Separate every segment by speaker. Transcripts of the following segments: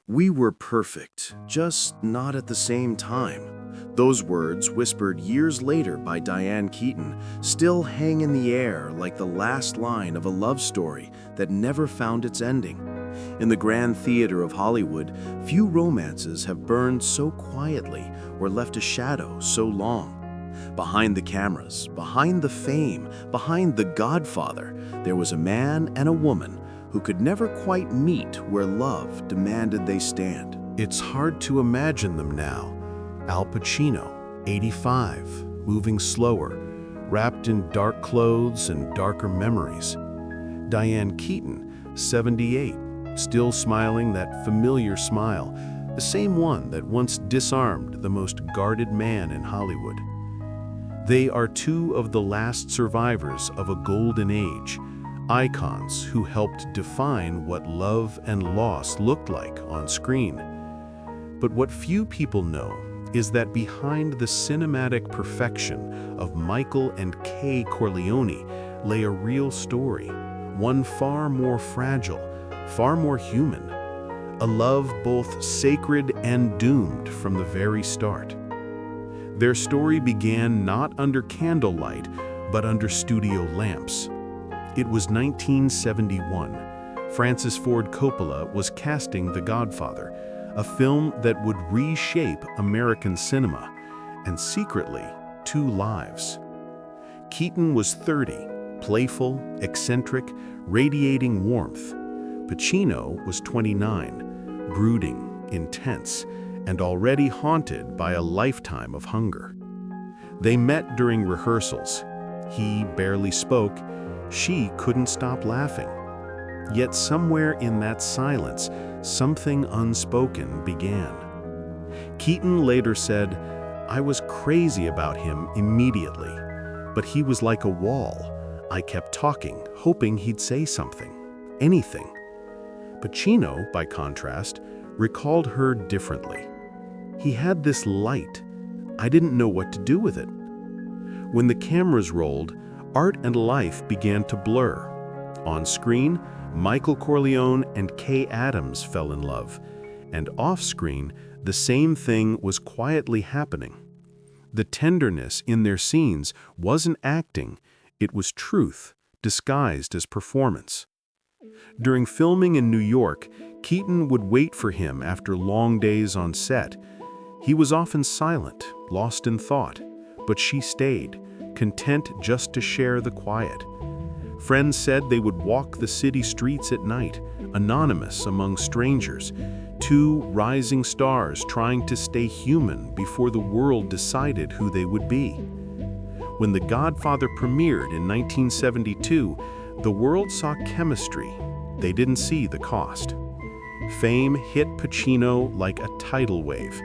Speaker 1: We were perfect, just not at the same time. Those words, whispered years later by Diane Keaton, still hang in the air like the last line of a love story that never found its ending. In the grand theater of Hollywood, few romances have burned so quietly or left a shadow so long. Behind the cameras, behind the fame, behind the Godfather, there was a man and a woman who could never quite meet where love demanded they stand. It's hard to imagine them now. Al Pacino, 85, moving slower, wrapped in dark clothes and darker memories. Diane Keaton, 78, still smiling that familiar smile, the same one that once disarmed the most guarded man in Hollywood. They are two of the last survivors of a golden age, icons who helped define what love and loss looked like on screen. But what few people know is that behind the cinematic perfection of Michael and Kay Corleone lay a real story, one far more fragile, far more human, a love both sacred and doomed from the very start. Their story began not under candlelight, but under studio lamps. It was 1971. Francis Ford Coppola was casting The Godfather, a film that would reshape American cinema, and secretly, two lives. Keaton was 30, playful, eccentric, radiating warmth. Pacino was 29, brooding, intense, and already haunted by a lifetime of hunger. They met during rehearsals. He barely spoke. She couldn't stop laughing. Yet somewhere in that silence, something unspoken began. Keaton later said, "I was crazy about him immediately, but he was like a wall. I kept talking, hoping he'd say something, anything." Pacino, by contrast, recalled her differently. "He had this light. I didn't know what to do with it." When the cameras rolled, art and life began to blur. On screen, Michael Corleone and Kay Adams fell in love, and off-screen, the same thing was quietly happening. The tenderness in their scenes wasn't acting, it was truth, disguised as performance. During filming in New York, Keaton would wait for him after long days on set. He was often silent, lost in thought, but she stayed, content just to share the quiet. Friends said they would walk the city streets at night, anonymous among strangers, two rising stars trying to stay human before the world decided who they would be. When The Godfather premiered in 1972, the world saw chemistry. They didn't see the cost. Fame hit Pacino like a tidal wave.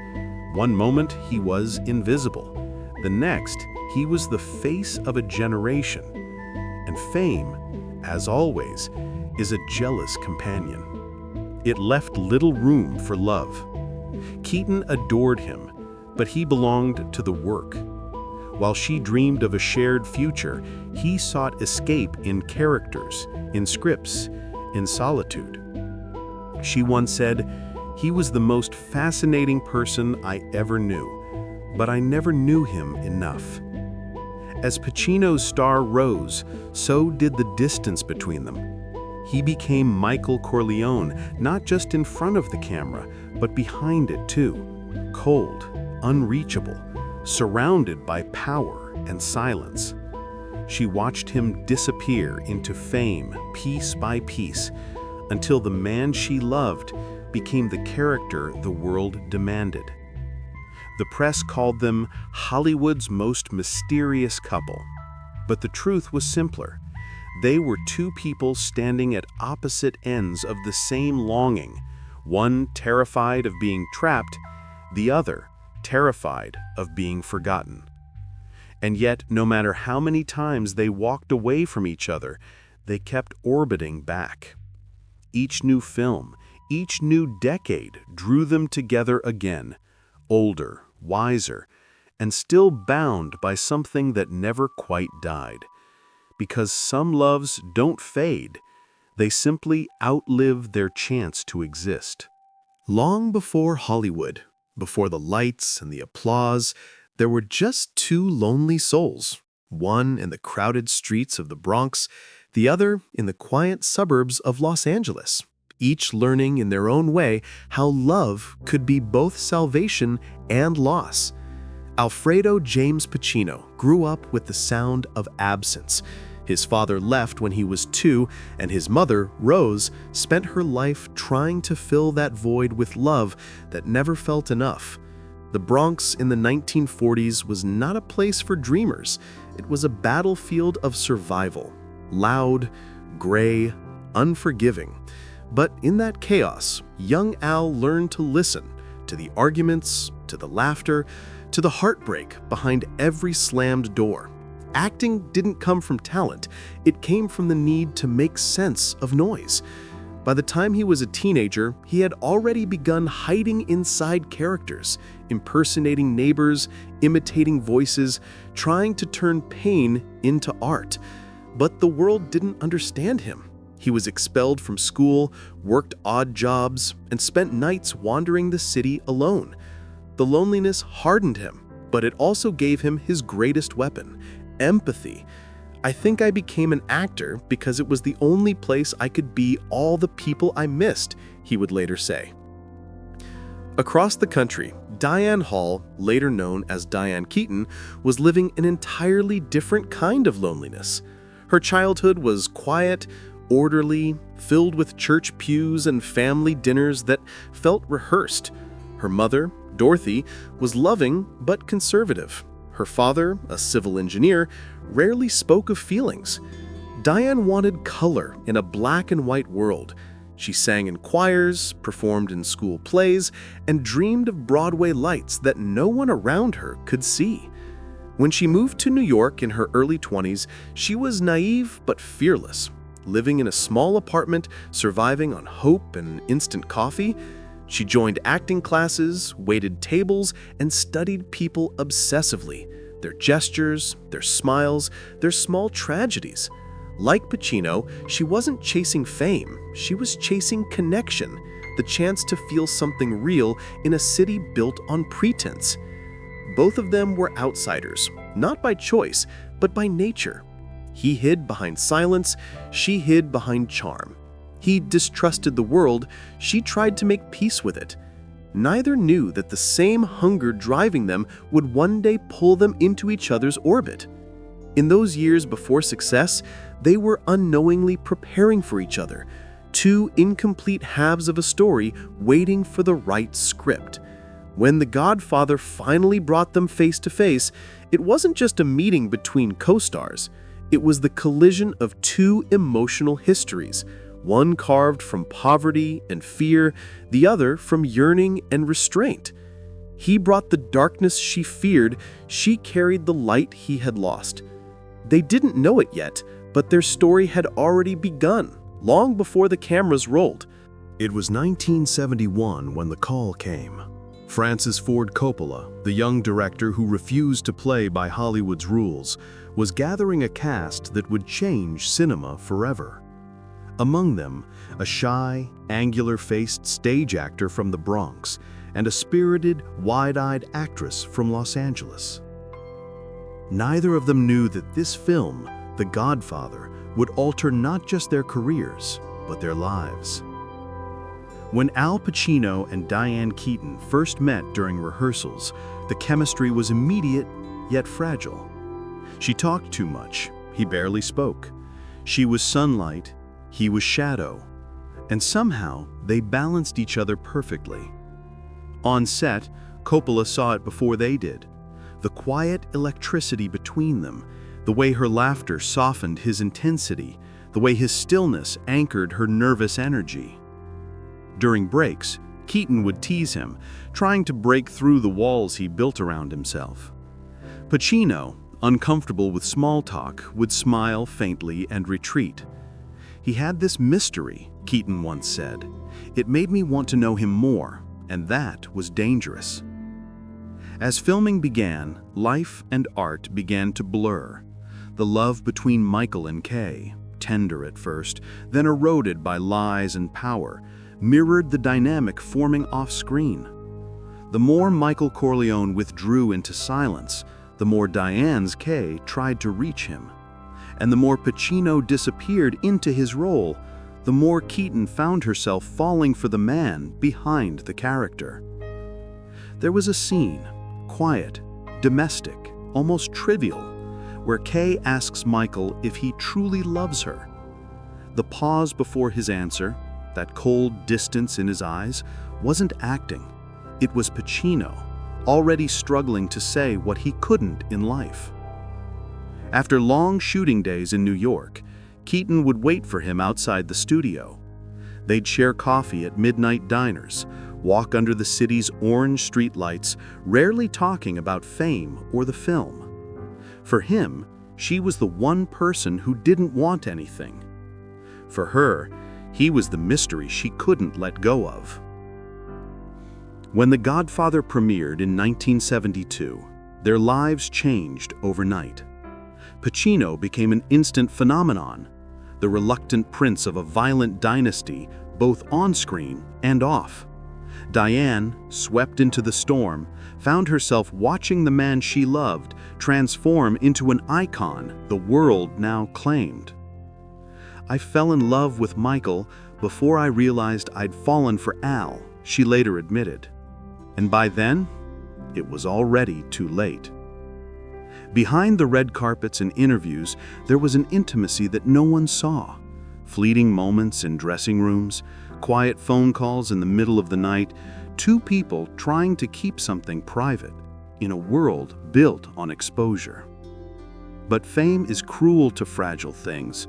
Speaker 1: One moment, he was invisible. The next, he was the face of a generation. And fame, as always, is a jealous companion. It left little room for love. Keaton adored him, but he belonged to the work. While she dreamed of a shared future, he sought escape in characters, in scripts, in solitude. She once said, "He was the most fascinating person I ever knew, but I never knew him enough." As Pacino's star rose, so did the distance between them. He became Michael Corleone, not just in front of the camera, but behind it too. Cold, unreachable, surrounded by power and silence. She watched him disappear into fame, piece by piece, until the man she loved became the character the world demanded. The press called them Hollywood's most mysterious couple. But the truth was simpler. They were two people standing at opposite ends of the same longing, one terrified of being trapped, the other terrified of being forgotten. And yet, no matter how many times they walked away from each other, they kept orbiting back. Each new film, each new decade drew them together again, older, wiser, and still bound by something that never quite died. Because some loves don't fade, they simply outlive their chance to exist. Long before Hollywood, before the lights and the applause, there were just two lonely souls, one in the crowded streets of the Bronx, the other in the quiet suburbs of Los Angeles, each learning in their own way how love could be both salvation and loss. Alfredo James Pacino grew up with the sound of absence. His father left when he was 2, and his mother, Rose, spent her life trying to fill that void with love that never felt enough. The Bronx in the 1940s was not a place for dreamers. It was a battlefield of survival. Loud, gray, unforgiving. But in that chaos, young Al learned to listen to the arguments, to the laughter, to the heartbreak behind every slammed door. Acting didn't come from talent, it came from the need to make sense of noise. By the time he was a teenager, he had already begun hiding inside characters, impersonating neighbors, imitating voices, trying to turn pain into art. But the world didn't understand him. He was expelled from school, worked odd jobs, and spent nights wandering the city alone. The loneliness hardened him, but it also gave him his greatest weapon: empathy. I think I became an actor because it was the only place I could be all the people I missed, he would later say. Across the country, Diane Hall, later known as Diane Keaton, was living an entirely different kind of loneliness. Her childhood was quiet, orderly, filled with church pews and family dinners that felt rehearsed. Her mother, Dorothy, was loving but conservative. Her father, a civil engineer, rarely spoke of feelings. Diane wanted color in a black and white world. She sang in choirs, performed in school plays, and dreamed of Broadway lights that no one around her could see. When she moved to New York in her early 20s, she was naive but fearless. Living in a small apartment, surviving on hope and instant coffee, she joined acting classes, waited tables, and studied people obsessively, their gestures, their smiles, their small tragedies. Like Pacino, she wasn't chasing fame, she was chasing connection, the chance to feel something real in a city built on pretense. Both of them were outsiders, not by choice, but by nature. He hid behind silence, she hid behind charm. He distrusted the world, she tried to make peace with it. Neither knew that the same hunger driving them would one day pull them into each other's orbit. In those years before success, they were unknowingly preparing for each other, two incomplete halves of a story waiting for the right script. When The Godfather finally brought them face to face, it wasn't just a meeting between co-stars. It was the collision of two emotional histories, one carved from poverty and fear, the other from yearning and restraint. He brought the darkness she feared, she carried the light he had lost. They didn't know it yet, but their story had already begun, long before the cameras rolled. It was 1971 when the call came. Francis Ford Coppola, the young director who refused to play by Hollywood's rules, was gathering a cast that would change cinema forever. Among them, a shy, angular-faced stage actor from the Bronx and a spirited, wide-eyed actress from Los Angeles. Neither of them knew that this film, The Godfather, would alter not just their careers, but their lives. When Al Pacino and Diane Keaton first met during rehearsals, the chemistry was immediate yet fragile. She talked too much, he barely spoke. She was sunlight, he was shadow, and somehow they balanced each other perfectly. On set, Coppola saw it before they did. The quiet electricity between them, the way her laughter softened his intensity, the way his stillness anchored her nervous energy. During breaks, Keaton would tease him, trying to break through the walls he built around himself. Pacino, uncomfortable with small talk, would smile faintly and retreat. He had this mystery, Keaton once said. It made me want to know him more, and that was dangerous. As filming began, life and art began to blur. The love between Michael and Kay, tender at first, then eroded by lies and power, mirrored the dynamic forming off-screen. The more Michael Corleone withdrew into silence, the more Diane's Kay tried to reach him. And the more Pacino disappeared into his role, the more Keaton found herself falling for the man behind the character. There was a scene, quiet, domestic, almost trivial, where Kay asks Michael if he truly loves her. The pause before his answer, that cold distance in his eyes, wasn't acting. It was Pacino, already struggling to say what he couldn't in life. After long shooting days in New York, Keaton would wait for him outside the studio. They'd share coffee at midnight diners, walk under the city's orange streetlights, rarely talking about fame or the film. For him, she was the one person who didn't want anything. For her, he was the mystery she couldn't let go of. When The Godfather premiered in 1972, their lives changed overnight. Pacino became an instant phenomenon, the reluctant prince of a violent dynasty, both on-screen and off. Diane, swept into the storm, found herself watching the man she loved transform into an icon the world now claimed. "I fell in love with Michael before I realized I'd fallen for Al," she later admitted. And by then, it was already too late. Behind the red carpets and interviews, there was an intimacy that no one saw. Fleeting moments in dressing rooms, quiet phone calls in the middle of the night, two people trying to keep something private in a world built on exposure. But fame is cruel to fragile things.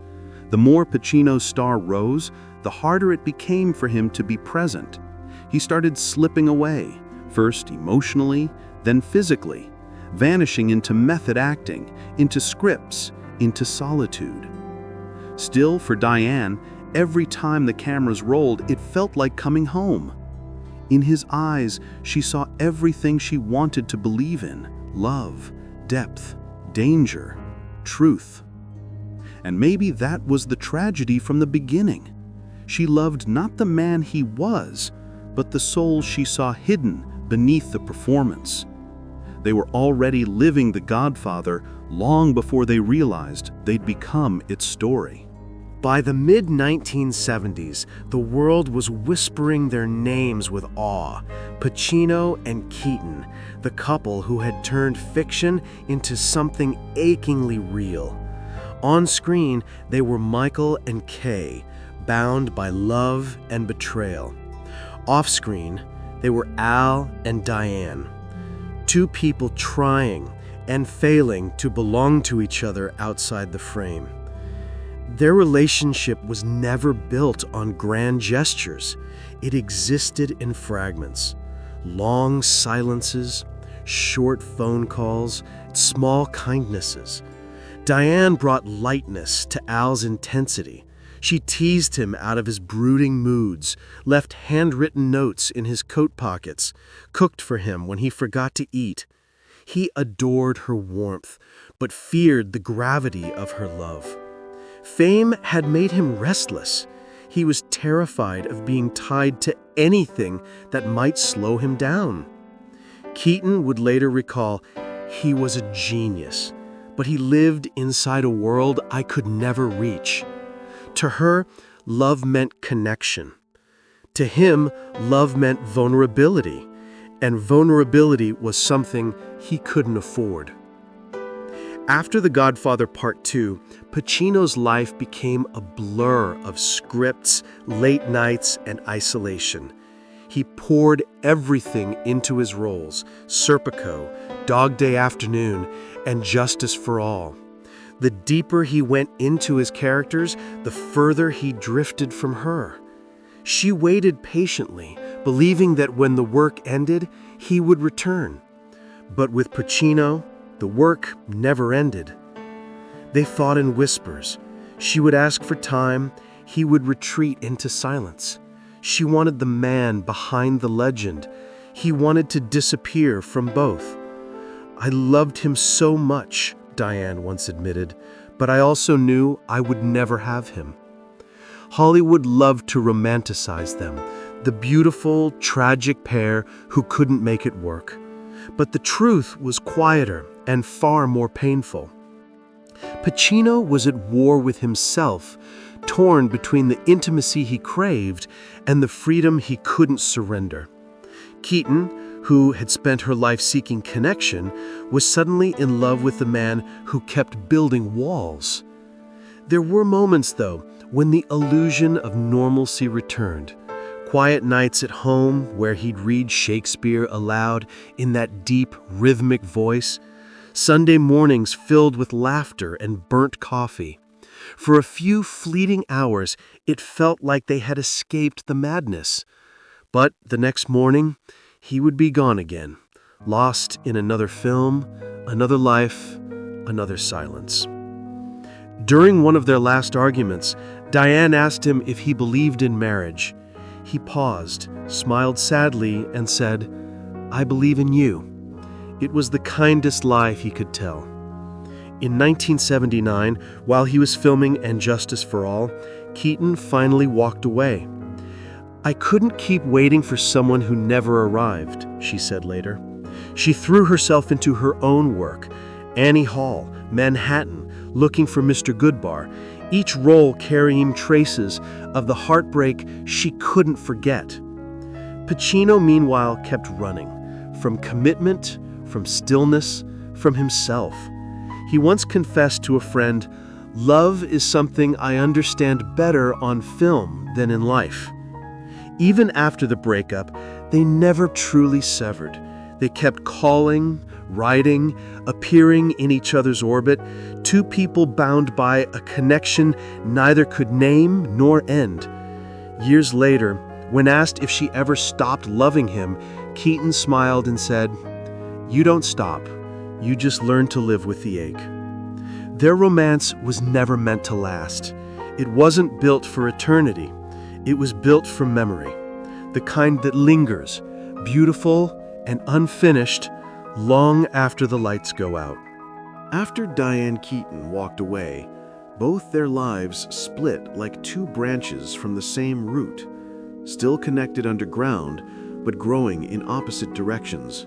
Speaker 1: The more Pacino's star rose, the harder it became for him to be present. He started slipping away, first emotionally, then physically, vanishing into method acting, into scripts, into solitude. Still, for Diane, every time the cameras rolled, it felt like coming home. In his eyes, she saw everything she wanted to believe in: love, depth, danger, truth. And maybe that was the tragedy from the beginning. She loved not the man he was, but the soul she saw hidden beneath the performance. They were already living The Godfather long before they realized they'd become its story.
Speaker 2: By the mid-1970s, the world was whispering their names with awe: Pacino and Keaton, the couple who had turned fiction into something achingly real. On screen, they were Michael and Kay, bound by love and betrayal. Off-screen, they were Al and Diane, two people trying and failing to belong to each other outside the frame. Their relationship was never built on grand gestures. It existed in fragments: long silences, short phone calls, small kindnesses. Diane brought lightness to Al's intensity. She teased him out of his brooding moods, left handwritten notes in his coat pockets, cooked for him when he forgot to eat. He adored her warmth, but feared the gravity of her love. Fame had made him restless. He was terrified of being tied to anything that might slow him down. Keaton would later recall, "He was a genius, but he lived inside a world I could never reach." To her, love meant connection. To him, love meant vulnerability, and vulnerability was something he couldn't afford. After The Godfather Part 2, Pacino's life became a blur of scripts, late nights, and isolation. He poured everything into his roles: Serpico, Dog Day Afternoon, and Justice for All. The deeper he went into his characters, the further he drifted from her. She waited patiently, believing that when the work ended, he would return. But with Pacino, the work never ended. They fought in whispers. She would ask for time, he would retreat into silence. She wanted the man behind the legend. He wanted to disappear from both. "I loved him so much," Diane once admitted, "but I also knew I would never have him." Hollywood loved to romanticize them, the beautiful, tragic pair who couldn't make it work. But the truth was quieter and far more painful. Pacino was at war with himself, torn between the intimacy he craved and the freedom he couldn't surrender. Keaton, who had spent her life seeking connection, was suddenly in love with the man who kept building walls. There were moments, though, when the illusion of normalcy returned. Quiet nights at home where he'd read Shakespeare aloud in that deep, rhythmic voice. Sunday mornings filled with laughter and burnt coffee. For a few fleeting hours, it felt like they had escaped the madness. But the next morning, he would be gone again, lost in another film, another life, another silence. During one of their last arguments, Diane asked him if he believed in marriage. He paused, smiled sadly, and said, "I believe in you." It was the kindest lie he could tell. In 1979, while he was filming And Justice for All, Keaton finally walked away. "I couldn't keep waiting for someone who never arrived," she said later. She threw herself into her own work. Annie Hall, Manhattan, Looking for Mr. Goodbar, each role carrying traces of the heartbreak she couldn't forget. Pacino, meanwhile, kept running, from commitment, from stillness, from himself. He once confessed to a friend, "Love is something I understand better on film than in life." Even after the breakup, they never truly severed. They kept calling, writing, appearing in each other's orbit, two people bound by a connection neither could name nor end. Years later, when asked if she ever stopped loving him, Keaton smiled and said, "You don't stop, you just learn to live with the ache." Their romance was never meant to last. It wasn't built for eternity. It was built for memory, the kind that lingers, beautiful and unfinished, long after the lights go out.
Speaker 1: After Diane Keaton walked away, both their lives split like two branches from the same root, still connected underground, but growing in opposite directions.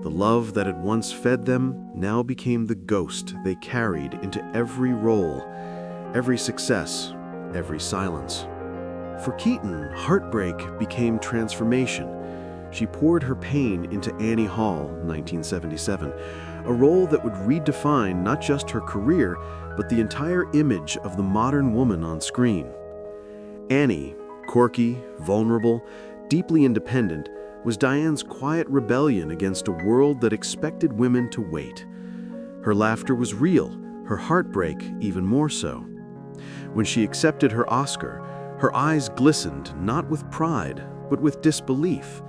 Speaker 1: The love that had once fed them now became the ghost they carried into every role, every success, every silence. For Keaton, heartbreak became transformation. She poured her pain into Annie Hall, 1977, a role that would redefine not just her career, but the entire image of the modern woman on screen. Annie, quirky, vulnerable, deeply independent, was Diane's quiet rebellion against a world that expected women to wait. Her laughter was real, her heartbreak even more so. When she accepted her Oscar, her eyes glistened not with pride, but with disbelief,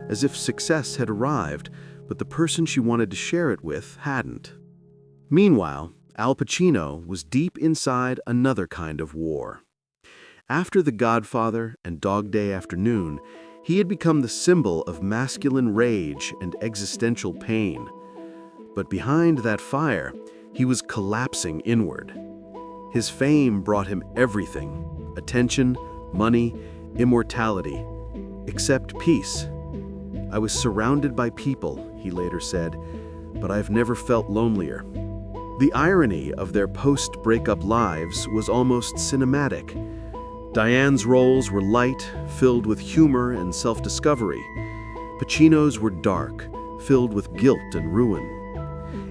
Speaker 1: as if success had arrived, but the person she wanted to share it with hadn't. Meanwhile, Al Pacino was deep inside another kind of war. After The Godfather and Dog Day Afternoon, he had become the symbol of masculine rage and existential pain. But behind that fire, he was collapsing inward. His fame brought him everything: attention, money, immortality, except peace. "I was surrounded by people," he later said, "but I've never felt lonelier." The irony of their post-breakup lives was almost cinematic. Diane's roles were light, filled with humor and self-discovery. Pacino's were dark, filled with guilt and ruin.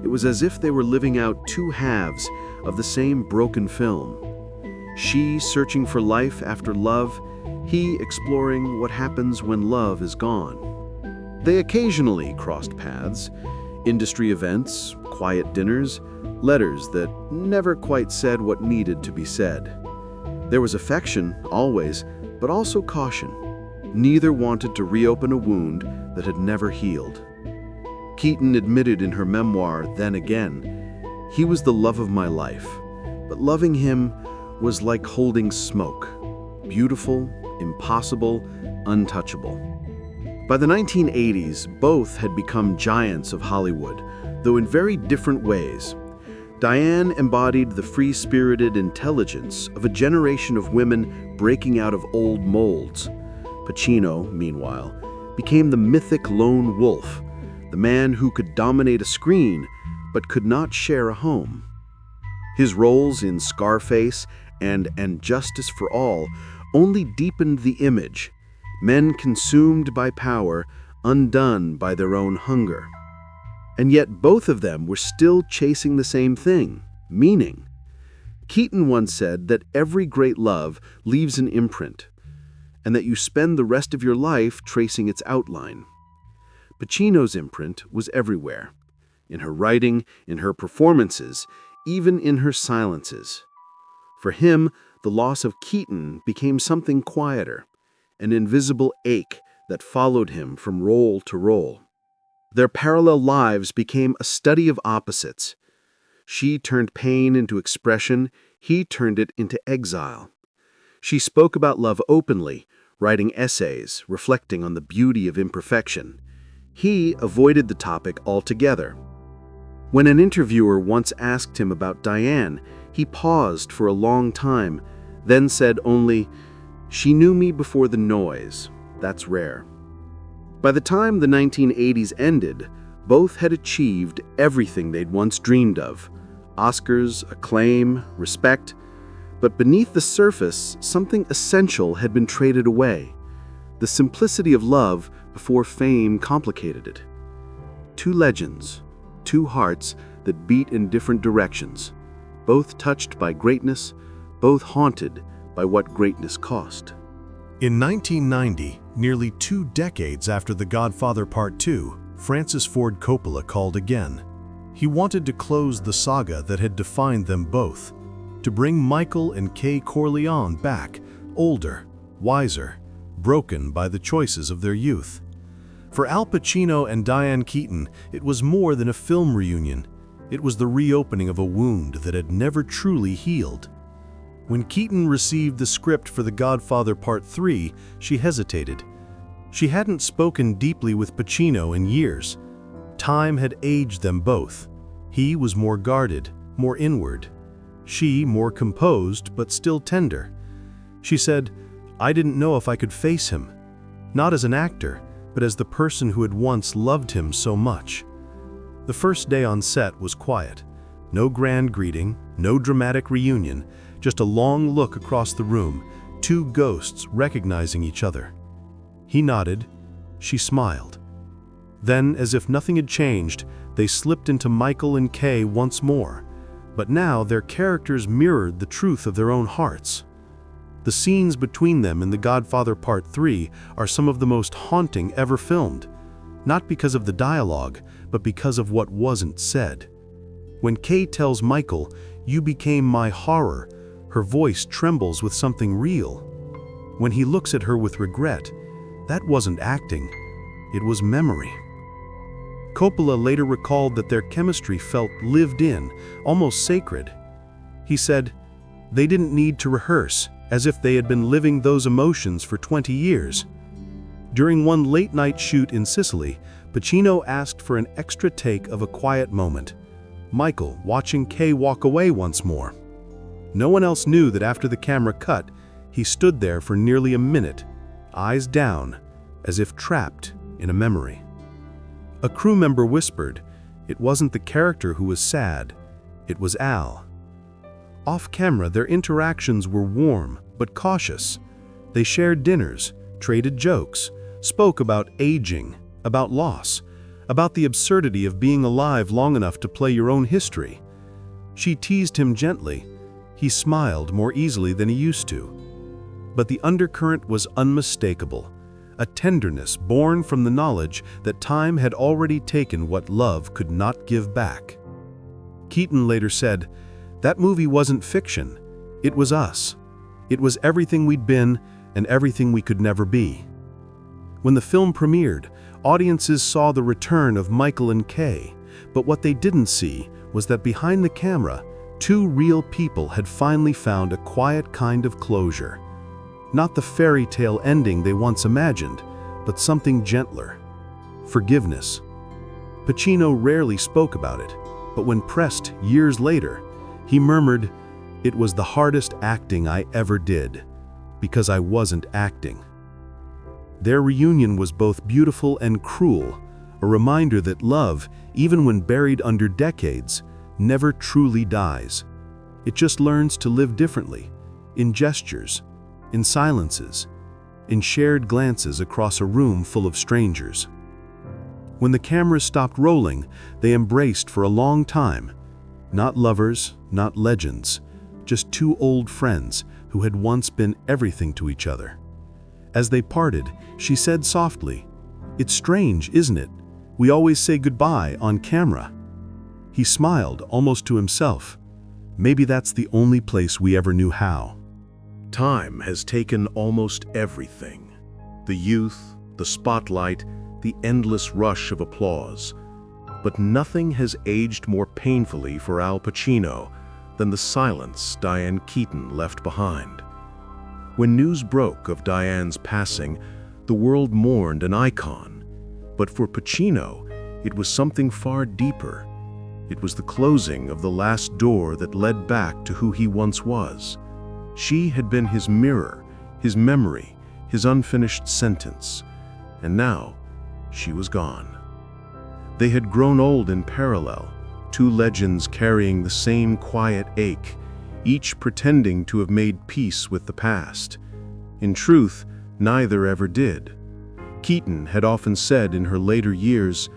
Speaker 1: It was as if they were living out two halves of the same broken film. She searching for life after love, he exploring what happens when love is gone. They occasionally crossed paths: industry events, quiet dinners, letters that never quite said what needed to be said. There was affection, always, but also caution. Neither wanted to reopen a wound that had never healed. Keaton admitted in her memoir, Then Again, "He was the love of my life, but loving him was like holding smoke, beautiful, impossible, untouchable." By the 1980s, both had become giants of Hollywood, though in very different ways. Diane embodied the free-spirited intelligence of a generation of women breaking out of old molds. Pacino, meanwhile, became the mythic lone wolf, the man who could dominate a screen but could not share a home. His roles in Scarface and Justice for All only deepened the image, men consumed by power, undone by their own hunger. And yet both of them were still chasing the same thing, meaning. Keaton once said that every great love leaves an imprint, and that you spend the rest of your life tracing its outline. Pacino's imprint was everywhere, in her writing, in her performances, even in her silences. For him, the loss of Keaton became something quieter, an invisible ache that followed him from role to role. Their parallel lives became a study of opposites. She turned pain into expression, he turned it into exile. She spoke about love openly, writing essays, reflecting on the beauty of imperfection. He avoided the topic altogether. When an interviewer once asked him about Diane, he paused for a long time, then said only, "She knew me before the noise. That's rare." By the time the 1980s ended, both had achieved everything they'd once dreamed of: Oscars, acclaim, respect. But beneath the surface, something essential had been traded away. The simplicity of love before fame complicated it. Two legends, two hearts that beat in different directions, both touched by greatness, both haunted by what greatness cost.
Speaker 3: In 1990, nearly 2 decades after The Godfather Part 2, Francis Ford Coppola called again. He wanted to close the saga that had defined them both, to bring Michael and Kay Corleone back, older, wiser, broken by the choices of their youth. For Al Pacino and Diane Keaton, it was more than a film reunion. It was the reopening of a wound that had never truly healed. When Keaton received the script for The Godfather Part 3, she hesitated. She hadn't spoken deeply with Pacino in years. Time had aged them both. He was more guarded, more inward. She more composed, but still tender. She said, "I didn't know if I could face him. Not as an actor, but as the person who had once loved him so much." The first day on set was quiet. No grand greeting, no dramatic reunion, just a long look across the room, two ghosts recognizing each other. He nodded, she smiled. Then, as if nothing had changed, they slipped into Michael and Kay once more, but now their characters mirrored the truth of their own hearts. The scenes between them in The Godfather Part 3 are some of the most haunting ever filmed, not because of the dialogue, but because of what wasn't said. When Kay tells Michael, "You became my horror," her voice trembles with something real. When he looks at her with regret, that wasn't acting, it was memory. Coppola later recalled that their chemistry felt lived in, almost sacred. He said, "They didn't need to rehearse, as if they had been living those emotions for 20 years. During one late-night shoot in Sicily, Pacino asked for an extra take of a quiet moment. Michael watching Kay walk away once more. No one else knew that after the camera cut, he stood there for nearly a minute, eyes down, as if trapped in a memory. A crew member whispered, it wasn't the character who was sad, it was Al. Off camera, their interactions were warm but cautious. They shared dinners, traded jokes, spoke about aging, about loss, about the absurdity of being alive long enough to play your own history. She teased him gently. He smiled more easily than he used to. But the undercurrent was unmistakable, a tenderness born from the knowledge that time had already taken what love could not give back. Keaton later said, "That movie wasn't fiction. It was us. It was everything we'd been and everything we could never be." When the film premiered, audiences saw the return of Michael and Kay, but what they didn't see was that behind the camera, two real people had finally found a quiet kind of closure. Not the fairy tale ending they once imagined, but something gentler. Forgiveness. Pacino rarely spoke about it, but when pressed years later, he murmured, "It was the hardest acting I ever did, because I wasn't acting." Their reunion was both beautiful and cruel, a reminder that love, even when buried under decades, never truly dies. It just learns to live differently, in gestures, in silences, in shared glances across a room full of strangers. When the cameras stopped rolling, they embraced for a long time. Not lovers, not legends, just two old friends who had once been everything to each other. As they parted, she said softly, "It's strange, isn't it? We always say goodbye on camera." He smiled, almost to himself. Maybe that's the only place we ever knew how.
Speaker 1: Time has taken almost everything. The youth, the spotlight, the endless rush of applause. But nothing has aged more painfully for Al Pacino than the silence Diane Keaton left behind. When news broke of Diane's passing, the world mourned an icon. But for Pacino, it was something far deeper. It was the closing of the last door that led back to who he once was. She had been his mirror, his memory, his unfinished sentence. And now, she was gone. They had grown old in parallel, two legends carrying the same quiet ache, each pretending to have made peace with the past. In truth, neither ever did. Keaton had often said in her later years,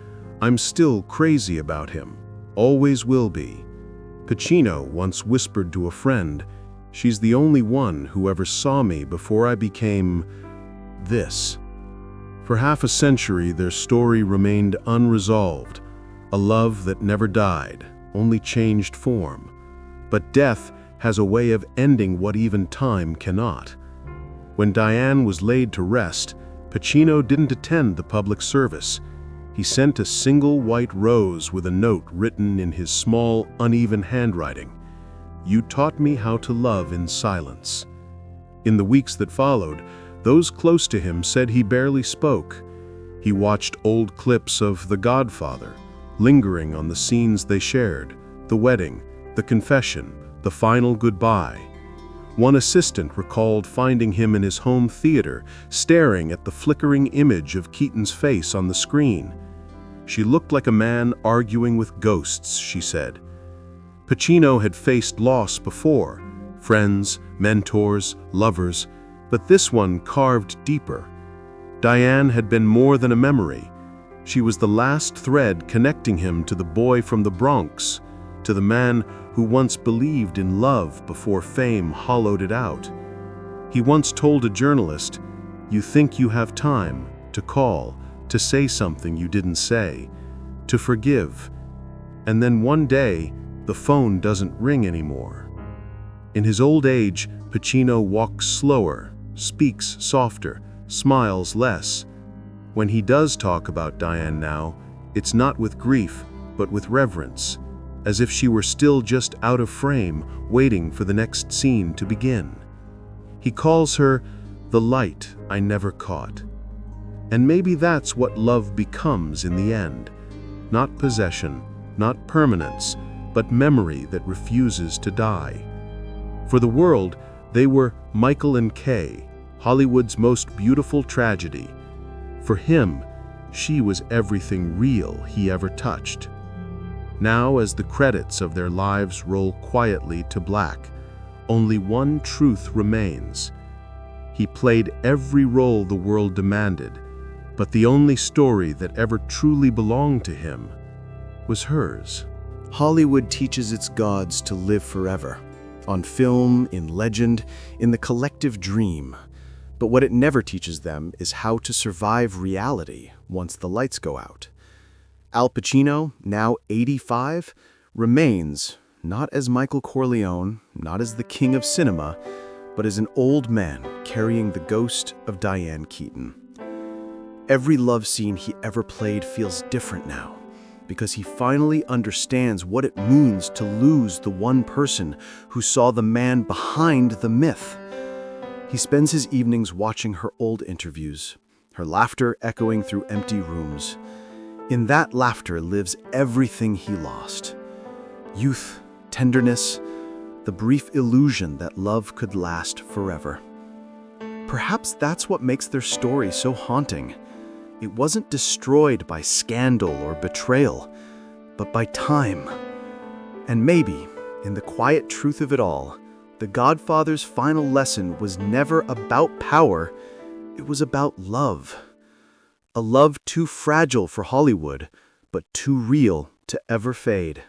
Speaker 1: "I'm still crazy about him, always will be." Pacino once whispered to a friend, "She's the only one who ever saw me before I became this." For half a century, their story remained unresolved, a love that never died, only changed form. But death has a way of ending what even time cannot. When Diane was laid to rest, Pacino didn't attend the public service. He sent a single white rose with a note written in his small, uneven handwriting. "You taught me how to love in silence." In the weeks that followed, those close to him said he barely spoke. He watched old clips of The Godfather, lingering on the scenes they shared, the wedding, the confession, the final goodbye. One assistant recalled finding him in his home theater, staring at the flickering image of Keaton's face on the screen. "She looked like a man arguing with ghosts," she said. Pacino had faced loss before, friends, mentors, lovers, but this one carved deeper. Diane had been more than a memory. She was the last thread connecting him to the boy from the Bronx, to the man who once believed in love before fame hollowed it out. He once told a journalist, "You think you have time to call, to say something you didn't say, to forgive. And then one day, the phone doesn't ring anymore." In his old age, Pacino walks slower, speaks softer, smiles less. When he does talk about Diane now, it's not with grief, but with reverence, as if she were still just out of frame, waiting for the next scene to begin. He calls her the light I never caught. And maybe that's what love becomes in the end. Not possession, not permanence, but memory that refuses to die. For the world, they were Michael and Kay, Hollywood's most beautiful tragedy. For him, she was everything real he ever touched. Now, as the credits of their lives roll quietly to black, only one truth remains. He played every role the world demanded, but the only story that ever truly belonged to him was hers.
Speaker 2: Hollywood teaches its gods to live forever, on film, in legend, in the collective dream. But what it never teaches them is how to survive reality once the lights go out. Al Pacino, now 85, remains not as Michael Corleone, not as the king of cinema, but as an old man carrying the ghost of Diane Keaton. Every love scene he ever played feels different now, because he finally understands what it means to lose the one person who saw the man behind the myth. He spends his evenings watching her old interviews, her laughter echoing through empty rooms. In that laughter lives everything he lost: youth, tenderness, the brief illusion that love could last forever. Perhaps that's what makes their story so haunting. It wasn't destroyed by scandal or betrayal, but by time. And maybe, in the quiet truth of it all, The Godfather's final lesson was never about power, it was about love. A love too fragile for Hollywood, but too real to ever fade.